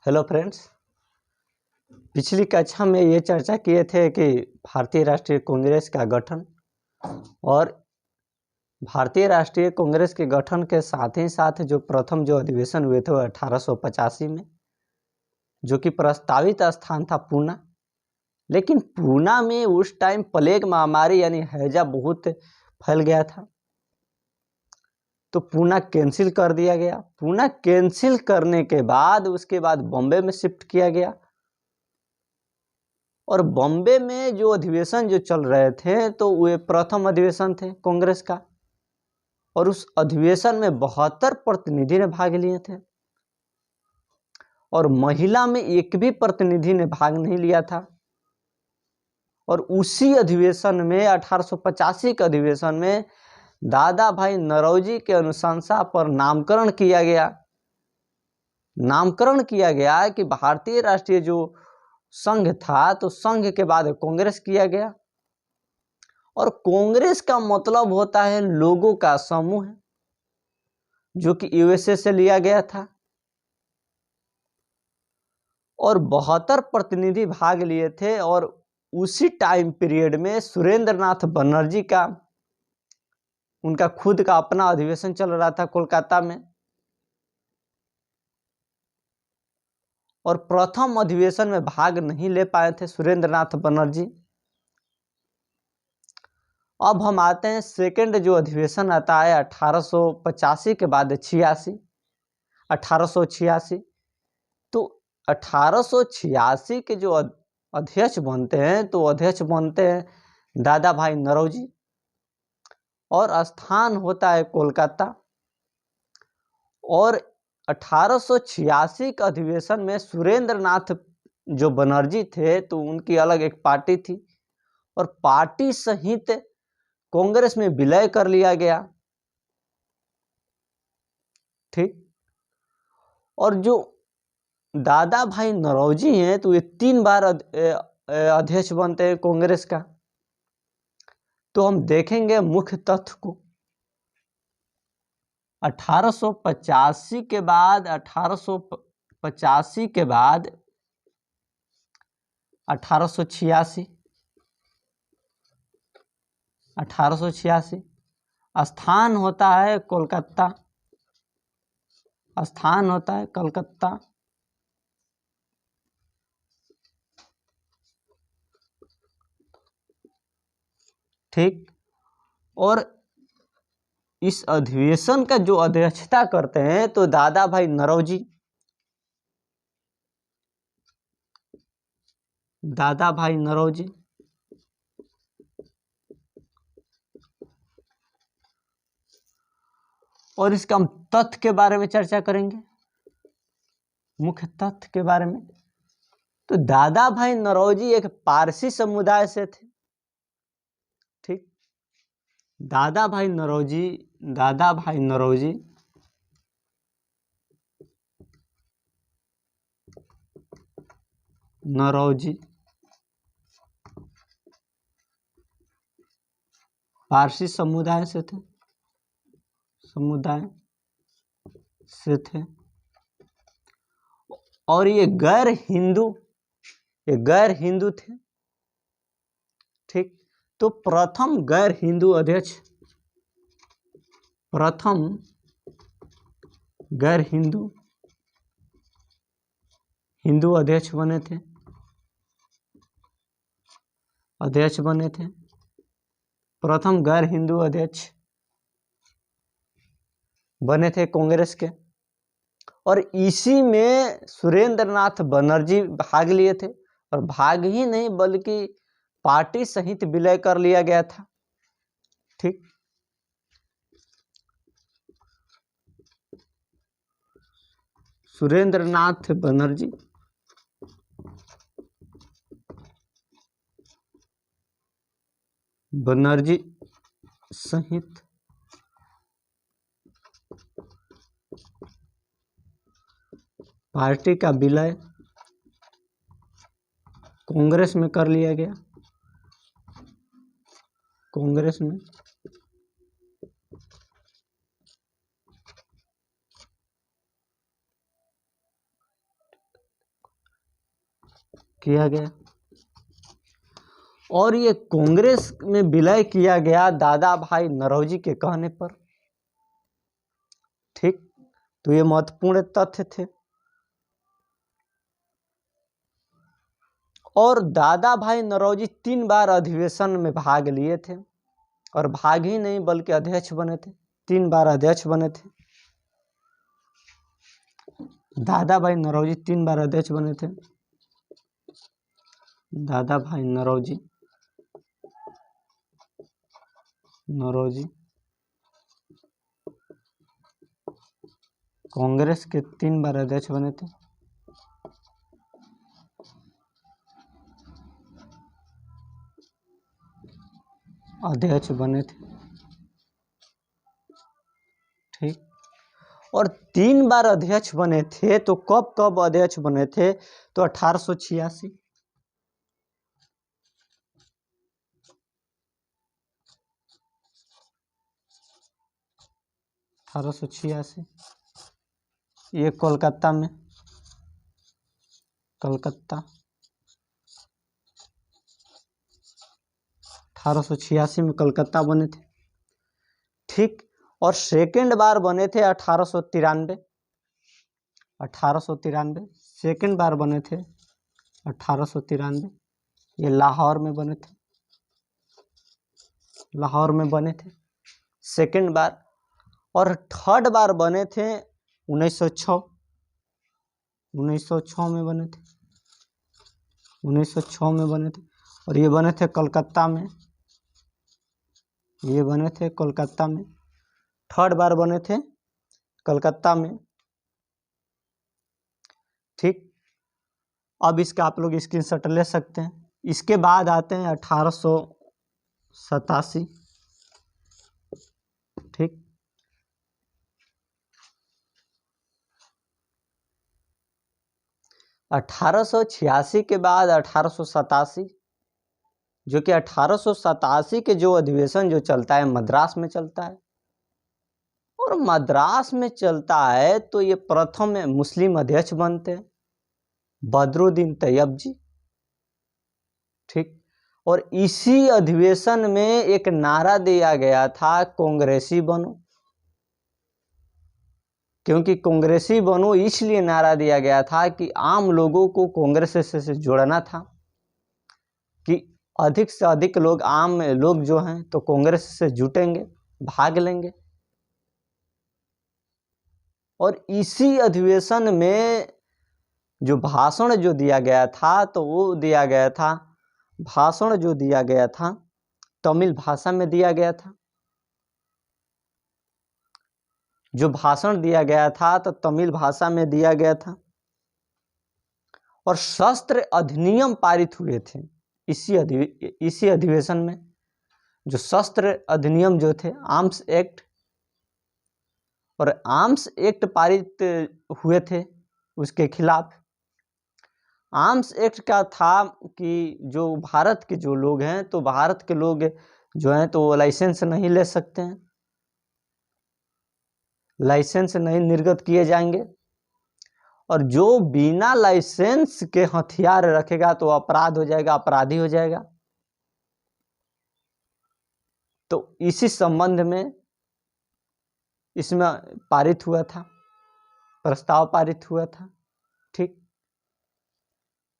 Hello friends. पिछली कक्षा में ये चर्चा किए थे कि भारतीय राष्ट्रीय कांग्रेस का गठन और भारतीय राष्ट्रीय कांग्रेस के गठन के साथ ही साथ जो प्रथम अधिवेशन हुए थे वो 1885 में, जो कि प्रस्तावित स्थान था पूना। लेकिन पूना में उस टाइम प्लेग महामारी यानी हैजा बहुत फैल गया था, तो पूना कैंसिल कर दिया गया। पूना कैंसिल करने के बाद उसके बाद बॉम्बे में शिफ्ट किया गया और बॉम्बे में जो अधिवेशन जो चल रहे थे तो वे प्रथम अधिवेशन थे कांग्रेस का, और उस अधिवेशन में 72 प्रतिनिधि ने भाग लिए थे और महिला में एक भी प्रतिनिधि ने भाग नहीं लिया था। और उसी अधिवेशन में 1885 के अधिवेशन में दादा भाई नौरोजी के अनुशंसा पर नामकरण किया गया कि भारतीय राष्ट्रीय जो संघ था तो संघ के बाद कांग्रेस किया गया। और कांग्रेस का मतलब होता है लोगों का समूह, जो कि यूएसए से लिया गया था। और 72 प्रतिनिधि भाग लिए थे और उसी टाइम पीरियड में सुरेंद्र नाथ बनर्जी का उनका खुद का अपना अधिवेशन चल रहा था कोलकाता में। और प्रथम अधिवेशन में भाग नहीं ले पाए थे सुरेंद्र नाथ बनर्जी। अब हम आते हैं सेकेंड जो अधिवेशन आता है 1885 के बाद 1886। तो 1886 के जो अध्यक्ष बनते हैं तो अध्यक्ष बनते हैं दादा भाई नौरोजी और स्थान होता है कोलकाता। और 1886 के अधिवेशन में सुरेंद्र नाथ जो बनर्जी थे तो उनकी अलग एक पार्टी थी और पार्टी सहित कांग्रेस में विलय कर लिया गया। ठीक। और जो दादा भाई नौरोजी हैं तो ये 3 बार अध्यक्ष बनते हैं कांग्रेस का। तो हम देखेंगे मुख्य तथ्य को। 1885 के बाद 1886 स्थान होता है कोलकाता। ठीक। और इस अधिवेशन का जो अध्यक्षता करते हैं तो दादा भाई नौरोजी। और इसका हम तथ्य के बारे में चर्चा करेंगे, मुख्य तथ्य के बारे में। तो दादा भाई नौरोजी एक पारसी समुदाय से थे। ठीक। दादा भाई नौरोजी पारसी समुदाय से थे और ये गैर हिंदू थे। ठीक। तो प्रथम गैर हिंदू अध्यक्ष बने थे। प्रथम गैर हिंदू अध्यक्ष बने थे कांग्रेस के। और इसी में सुरेंद्र नाथ बनर्जी भाग लिए थे और भाग ही नहीं बल्कि पार्टी सहित विलय कर लिया गया था। ठीक। सुरेंद्र नाथ बनर्जी सहित पार्टी का विलय कांग्रेस में कर लिया गया। कांग्रेस में किया गया और ये कांग्रेस में विलय किया गया दादा भाई नौरोजी के कहने पर। ठीक, तो ये महत्वपूर्ण तथ्य थे। और दादा भाई नौरोजी 3 बार अधिवेशन में भाग लिए थे और भाग ही नहीं बल्कि अध्यक्ष बने थे, 3 बार अध्यक्ष बने थे। दादा भाई नौरोजी 3 बार अध्यक्ष बने थे। दादा भाई नौरोजी कांग्रेस के 3 बार अध्यक्ष बने थे। अध्यक्ष बने थे। ठीक, और 3 बार अध्यक्ष बने थे। तो कब कब अध्यक्ष बने थे? तो 1886, 1886 ये कोलकाता में, कलकत्ता 1886 में कलकत्ता बने थे। ठीक, और सेकेंड बार बने थे 1893 सेकेंड बार बने थे 1893। ये लाहौर में बने थे, लाहौर में बने थे सेकेंड बार। और थर्ड बार बने थे 1906 में बने थे, 1906 में बने थे। और ये बने थे कलकत्ता में, ये बने थे कोलकाता में। थर्ड बार बने थे कलकत्ता में। ठीक, अब इसका आप लोग स्क्रीनशॉट ले सकते हैं। इसके बाद आते हैं 1887। ठीक, 1886 के बाद 1887, जो कि 1887 के जो अधिवेशन जो चलता है मद्रास में चलता है। और मद्रास में चलता है तो ये प्रथम मुस्लिम अध्यक्ष बनते हैं, बदरुद्दीन तैयब जी। ठीक, और इसी अधिवेशन में एक नारा दिया गया था, कांग्रेसी बनो। क्योंकि कांग्रेसी बनो इसलिए नारा दिया गया था कि आम लोगों को कांग्रेस से जोड़ना था, कि अधिक से अधिक लोग, आम लोग जो हैं तो कांग्रेस से जुटेंगे, भाग लेंगे। और इसी अधिवेशन में जो भाषण जो दिया गया था, तो वो दिया गया था, भाषण जो दिया गया था तमिल भाषा में दिया गया था। जो भाषण दिया गया था तो तमिल भाषा में दिया गया था। और शस्त्र अधिनियम पारित हुए थे इसी अधिवेशन में। जो शस्त्र अधिनियम जो थे, आर्म्स एक्ट, और आर्म्स एक्ट पारित हुए थे उसके खिलाफ। आर्म्स एक्ट का था कि जो भारत के जो लोग हैं, तो भारत के लोग जो हैं तो लाइसेंस नहीं ले सकते हैं, लाइसेंस नहीं निर्गत किए जाएंगे। और जो बिना लाइसेंस के हथियार रखेगा तो अपराध हो जाएगा, अपराधी हो जाएगा। तो इसी संबंध में इसमें पारित हुआ था, प्रस्ताव पारित हुआ था। ठीक,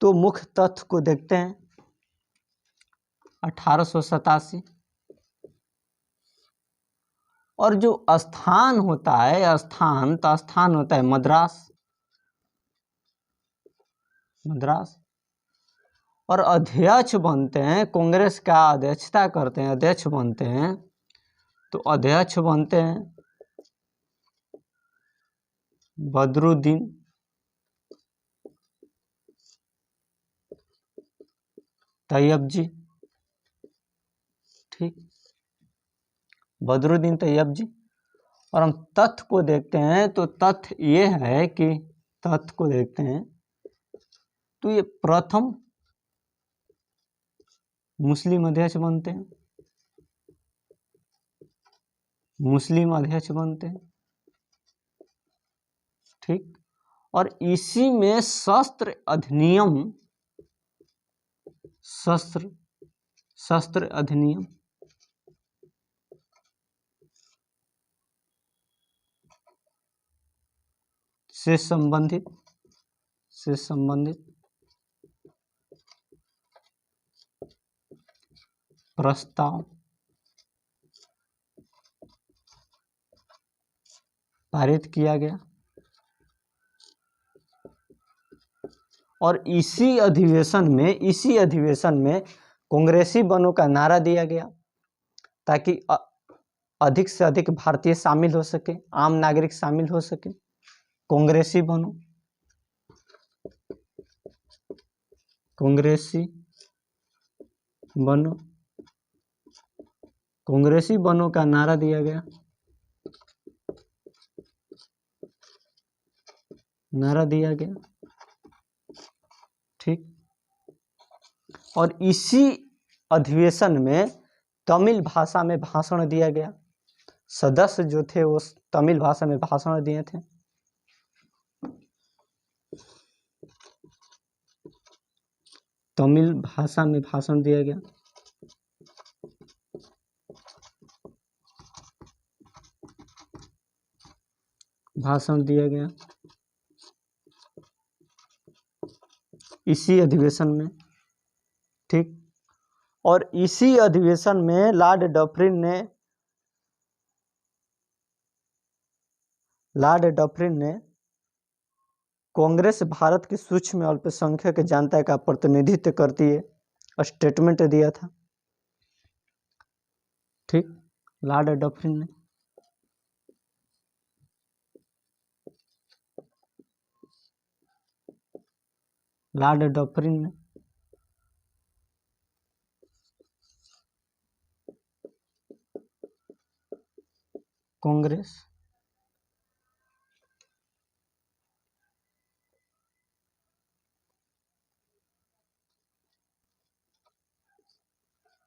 तो मुख्य तथ्य को देखते हैं। 1887, और जो स्थान होता है, स्थान होता है मद्रास, और अध्यक्ष बनते हैं, कांग्रेस का अध्यक्षता करते हैं, अध्यक्ष बनते हैं, तो अध्यक्ष बनते हैं बदरुद्दीन तैयब जी। ठीक, बदरुद्दीन तैयब जी। और हम तथ्य को देखते हैं, तो तथ्य ये है कि, तथ्य को देखते हैं तो ये प्रथम मुस्लिम अध्यक्ष बनते हैं, मुस्लिम अध्यक्ष बनते हैं। ठीक, और इसी में शस्त्र अधिनियम शस्त्र अधिनियम से संबंधित प्रस्ताव पारित किया गया और इसी अधिवेशन में कांग्रेसी बनों का नारा दिया गया ताकि अधिक से अधिक भारतीय शामिल हो सके, आम नागरिक शामिल हो सके। कांग्रेसी बनों का नारा दिया गया, ठीक। और इसी अधिवेशन में तमिल भाषा में भाषण दिया गया। सदस्य जो थे वो तमिल भाषा में भाषण दिए थे। तमिल भाषा में भाषण दिया गया। इसी अधिवेशन में, ठीक। और इसी अधिवेशन में लॉर्ड डफरिन ने कांग्रेस भारत की सूक्ष्म अल्पसंख्यक जनता का प्रतिनिधित्व करती है स्टेटमेंट दिया था, ठीक। लॉर्ड डफरिन ने कांग्रेस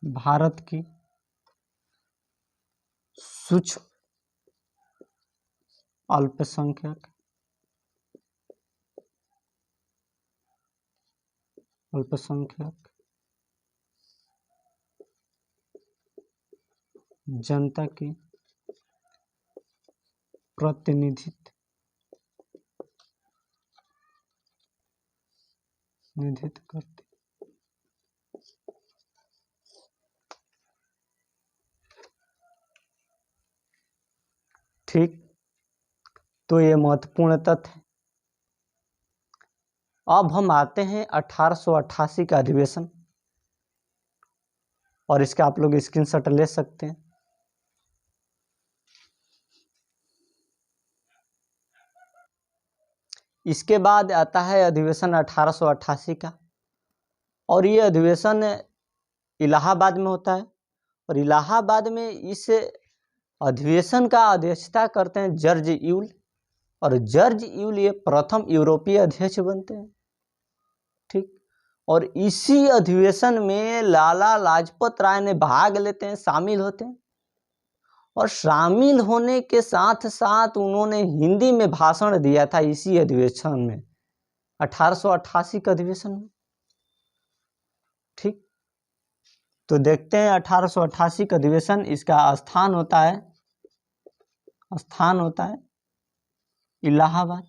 भारत की सूक्ष्म अल्पसंख्यक जनता की प्रतिनिधित्व करती, ठीक। तो ये महत्वपूर्ण तथ्य। अब हम आते हैं 1888 का अधिवेशन और इसका आप लोग स्क्रीनशॉट ले सकते हैं। इसके बाद आता है अधिवेशन 1888 का और ये अधिवेशन इलाहाबाद में होता है और इलाहाबाद में इस अधिवेशन का अध्यक्षता करते हैं जॉर्ज यूल और जॉर्ज यूल ये प्रथम यूरोपीय अध्यक्ष बनते हैं, ठीक। और इसी अधिवेशन में लाला लाजपत राय ने भाग लेते हैं, शामिल होते हैं और शामिल होने के साथ साथ उन्होंने हिंदी में भाषण दिया था इसी अधिवेशन में 1888 के अधिवेशन में, ठीक। तो देखते हैं 1888 का अधिवेशन। इसका स्थान होता है इलाहाबाद।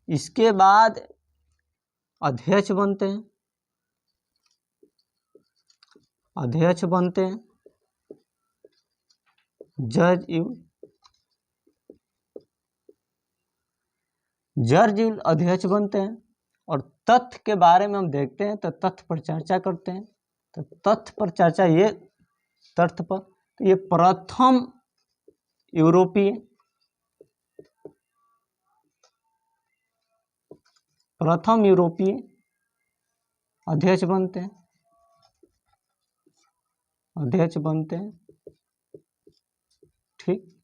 इसके बाद अध्यक्ष बनते हैं जॉर्ज यूल अध्यक्ष बनते हैं और तथ्य के बारे में हम देखते हैं तो तथ्य पर चर्चा करते हैं। तो तथ्य पर चर्चा ये प्रथम यूरोपीय अध्यक्ष बनते हैं, ठीक।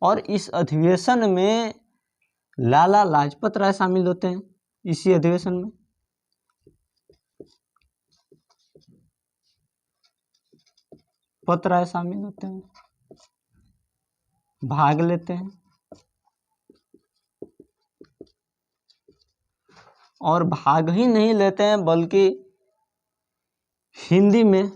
और इस अधिवेशन में लाला लाजपत राय शामिल होते हैं। इसी अधिवेशन में राय शामिल होते हैं, भाग लेते हैं और भाग ही नहीं लेते हैं बल्कि हिंदी में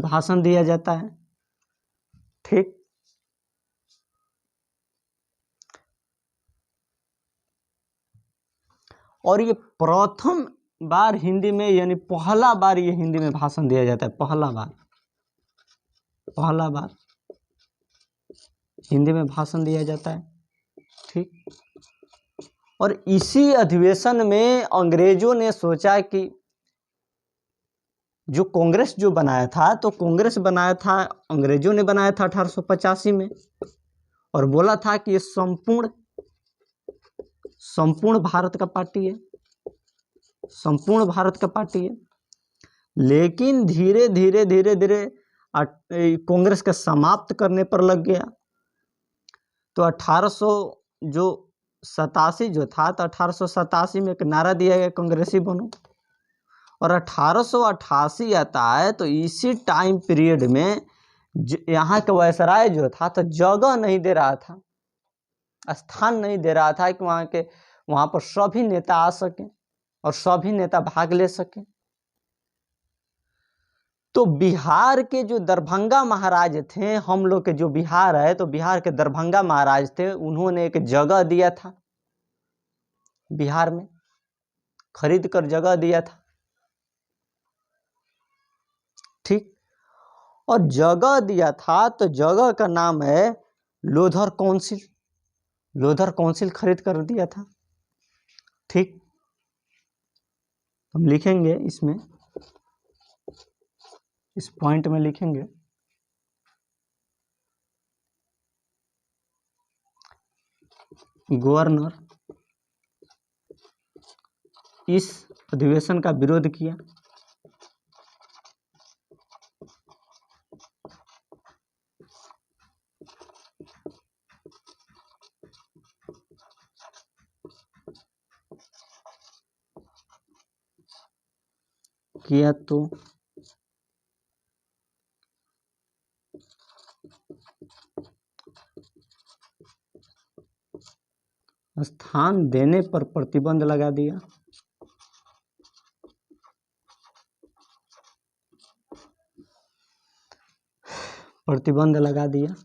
भाषण दिया जाता है। ठीक, और ये प्रथम बार हिंदी में, यानी पहला बार ये हिंदी में भाषण दिया जाता है। पहला बार हिंदी में भाषण दिया जाता है। ठीक, और इसी अधिवेशन में अंग्रेजों ने सोचा कि जो कांग्रेस जो बनाया था, तो कांग्रेस बनाया था, अंग्रेजों ने बनाया था 1885 में, और बोला था कि ये संपूर्ण भारत का पार्टी है, संपूर्ण भारत का पार्टी है। लेकिन धीरे धीरे कांग्रेस का समाप्त करने पर लग गया। तो 1887 जो था, तो 1887 में एक नारा दिया गया, कांग्रेसी बनो। और 1888 आता है, तो इसी टाइम पीरियड में यहाँ का वायसराय जो था, तो जगह नहीं दे रहा था, स्थान नहीं दे रहा था कि वहाँ पर सभी नेता आ सकें और सभी नेता भाग ले सकें। तो बिहार के जो दरभंगा महाराज थे, हम लोग के जो बिहार है, तो बिहार के दरभंगा महाराज थे, उन्होंने एक जगह दिया था, बिहार में खरीद कर जगह दिया था। ठीक, और जगह दिया था, तो जगह का नाम है लोधर काउंसिल। लोधर काउंसिल खरीद कर दिया था। ठीक, हम लिखेंगे इसमें, इस पॉइंट में लिखेंगे, गवर्नर इस अधिवेशन का विरोध किया। तो स्थान देने पर प्रतिबंध लगा दिया। प्रतिबंध लगा दिया।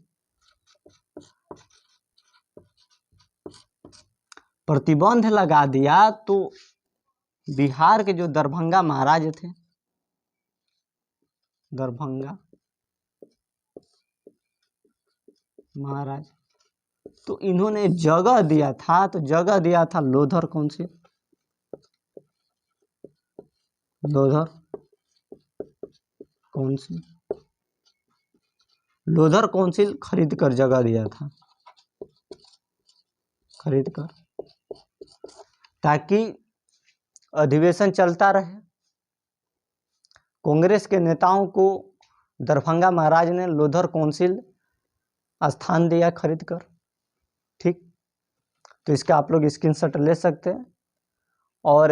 प्रतिबंध लगा दिया तो बिहार के जो दरभंगा महाराज थे, दरभंगा महाराज, तो इन्होंने जगह दिया था, तो जगह दिया था Lothar council. Lothar council, Lothar council खरीद कर जगह दिया था, खरीद कर, ताकि अधिवेशन चलता रहे। कांग्रेस के नेताओं को दरभंगा महाराज ने लोधर काउंसिल स्थान दिया खरीद कर। ठीक, तो इसका आप लोग स्क्रीनशॉट ले सकते हैं। और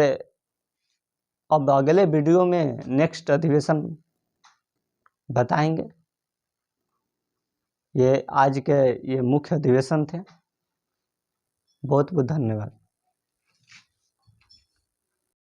अब अगले वीडियो में नेक्स्ट अधिवेशन बताएंगे। ये आज के ये मुख्य अधिवेशन थे। बहुत बहुत धन्यवाद।